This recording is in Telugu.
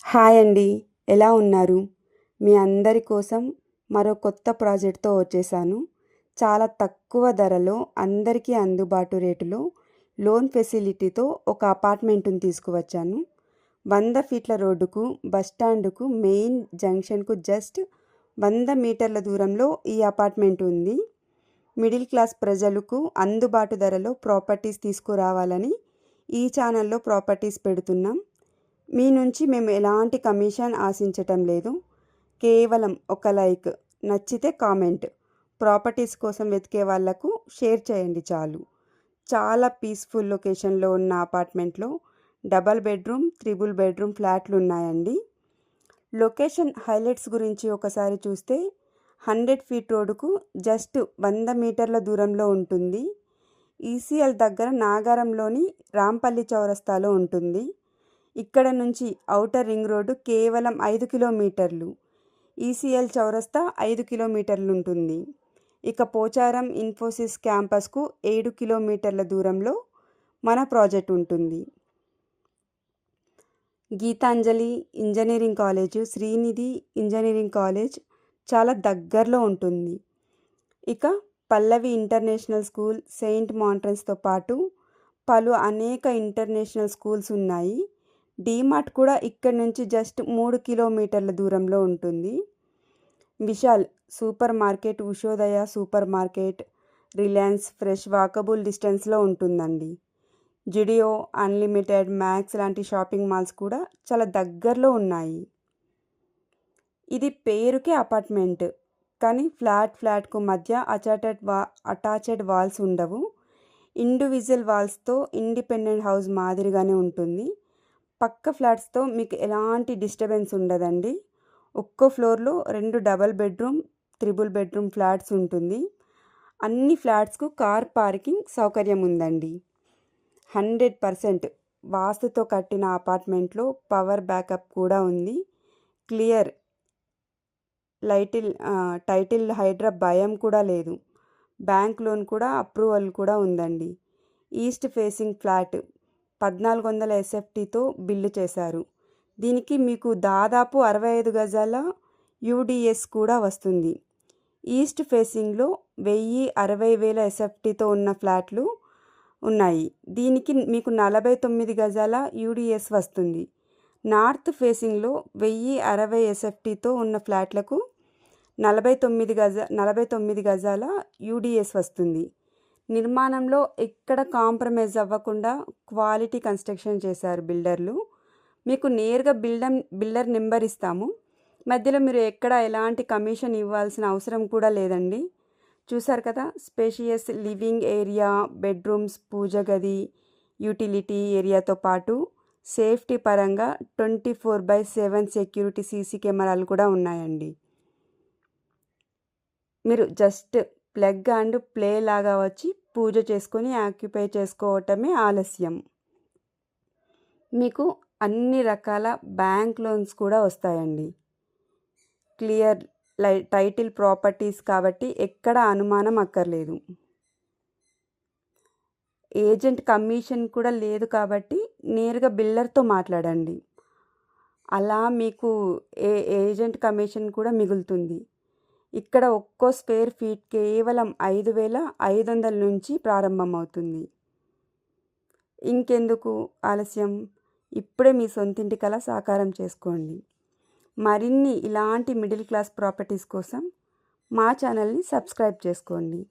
హాయ్ అండి. ఎలా ఉన్నారు? మీ అందరి కోసం మరో కొత్త ప్రాజెక్ట్‌తో వచ్చేసాను. చాలా తక్కువ ధరలో అందరికీ అందుబాటు రేటులో లోన్ ఫెసిలిటీతో ఒక అపార్ట్మెంట్‌ని తీసుకువచ్చాను. 100 ఫీట్ల రోడ్డుకు, బస్ స్టాండ్‌కు, మెయిన్ జంక్షన్‌కు జస్ట్ 100 మీటర్ల దూరంలో ఈ అపార్ట్మెంట్ ఉంది. మిడిల్ క్లాస్ ప్రజలకు అందుబాటు ధరలో ప్రాపర్టీస్ తీసుకురావాలని ఈ ఛానల్‌లో ప్రాపర్టీస్ పెడుతున్నాం. మీ నుంచి మేము ఎలాంటి కమిషన్ ఆశించటం లేదు. కేవలం ఒక లైక్, నచ్చితే కామెంట్, ప్రాపర్టీస్ కోసం వెతికే వాళ్లకు షేర్ చేయండి చాలు. చాలా పీస్ఫుల్ లొకేషన్లో ఉన్న అపార్ట్మెంట్లో డబల్ బెడ్రూమ్, త్రిబుల్ బెడ్రూమ్ ఫ్లాట్లు ఉన్నాయండి. లొకేషన్ హైలైట్స్ గురించి ఒకసారి చూస్తే 100 ఫీట్ రోడ్డుకు జస్ట్ 100 మీటర్ల దూరంలో ఉంటుంది. ఈసీఎల్ దగ్గర నాగారంలోని రాంపల్లి చౌరస్తాలో ఉంటుంది. ఇక్కడ నుంచి ఔటర్ రింగ్ రోడ్డు కేవలం 5 కిలోమీటర్లు, ఈసీఎల్ చౌరస్తా 5 కిలోమీటర్లు ఉంటుంది. ఇక పోచారం ఇన్ఫోసిస్ క్యాంపస్కు 7 కిలోమీటర్ల దూరంలో మన ప్రాజెక్ట్ ఉంటుంది. Geethanjali engineering college, Srinidhi engineering college చాలా దగ్గరలో ఉంటుంది. ఇక పల్లవి ఇంటర్నేషనల్ స్కూల్, సెయింట్ మాంట్రన్స్తో పాటు అనేక ఇంటర్నేషనల్ స్కూల్స్ ఉన్నాయి. డీమార్ట్ కూడా ఇక్కడ నుంచి జస్ట్ 3 కిలోమీటర్ల దూరంలో ఉంటుంది. Vishal super market, Ushodaya super market, Reliance fresh walkable డిస్టెన్స్లో ఉంటుందండి. జుడియో, అన్లిమిటెడ్, మ్యాక్స్ లాంటి షాపింగ్ మాల్స్ కూడా చాలా దగ్గరలో ఉన్నాయి. ఇది పేరుకే అపార్ట్మెంట్, కానీ ఫ్లాట్కు మధ్య అటాచ్డ్ వాల్స్ ఉండవు. ఇండివిజువల్ వాల్స్తో ఇండిపెండెంట్ హౌస్ మాదిరిగానే ఉంటుంది. పక్క ఫ్లాట్స్తో మీకు ఎలాంటి డిస్టర్బెన్స్ ఉండదండి. ఒక్కో ఫ్లోర్లో 2 double bedroom, triple bedroom flats ఉంటుంది. అన్ని ఫ్లాట్స్కు కార్ పార్కింగ్ సౌకర్యం ఉందండి. 100% వాస్తుతో కట్టిన అపార్ట్మెంట్లో పవర్ బ్యాకప్ కూడా ఉంది. క్లియర్ టైటిల్ హైడ్రా భయం కూడా లేదు. బ్యాంక్ లోన్ కూడా అప్రూవల్ కూడా ఉందండి. ఈస్ట్ ఫేసింగ్ ఫ్లాట్ 1400 ఎస్ఎఫ్టీతో బిల్లు చేశారు. దీనికి మీకు దాదాపు 65 గజాల యూడిఎస్ కూడా వస్తుంది. ఈస్ట్ ఫేసింగ్లో 1,60,000 ఎస్ఎఫ్టీతో ఉన్న ఫ్లాట్లు ఉన్నాయి. దీనికి మీకు 49 గజాల యూడిఎస్ వస్తుంది. నార్త్ ఫేసింగ్లో 1,060 ఎస్ఎఫ్టీతో ఉన్న ఫ్లాట్లకు 49 గజాల యూడిఎస్ వస్తుంది. నిర్మాణంలో ఎక్కడ కాంప్రమైజ్ అవ్వకుండా క్వాలిటీ కన్స్ట్రక్షన్ చేశారు బిల్డర్లు. మీకు నేరుగా బిల్డర్ నెంబర్ ఇస్తాము. మధ్యలో మీరు ఎక్కడ ఎలాంటి కమిషన్ ఇవ్వాల్సిన అవసరం కూడా లేదండి. చూసారు కదా, స్పేషియస్ లివింగ్ ఏరియా, బెడ్రూమ్స్, పూజ గది, యూటిలిటీ ఏరియాతో పాటు సేఫ్టీ పరంగా 24/7 సెక్యూరిటీ సీసీ కెమెరాలు కూడా ఉన్నాయండి. మీరు జస్ట్ ప్లగ్ అండ్ ప్లే లాగా వచ్చి పూజ చేసుకొని ఆక్యుపై చేసుకోవటమే ఆలస్యం. మీకు అన్ని రకాల బ్యాంక్ లోన్స్ కూడా వస్తాయండి. క్లియర్ టైటిల్ ప్రాపర్టీస్ కాబట్టి ఎక్కడ అనుమానం అక్కర్లేదు. ఏజెంట్ కమిషన్ కూడా లేదు కాబట్టి నేరుగా బిల్డర్తో మాట్లాడండి. అలా మీకు ఏజెంట్ కమిషన్ కూడా మిగులుతుంది. ఇక్కడ ఒక్కో స్క్వేర్ ఫీట్ కేవలం 5,500 నుంచి ప్రారంభమవుతుంది. ఇంకెందుకు ఆలస్యం, ఇప్పుడే మీ సొంతింటి కల సాకారం చేసుకోండి. మరిన్ని ఇలాంటి మిడిల్ క్లాస్ ప్రాపర్టీస్ కోసం మా ఛానల్ని సబ్స్క్రైబ్ చేసుకోండి.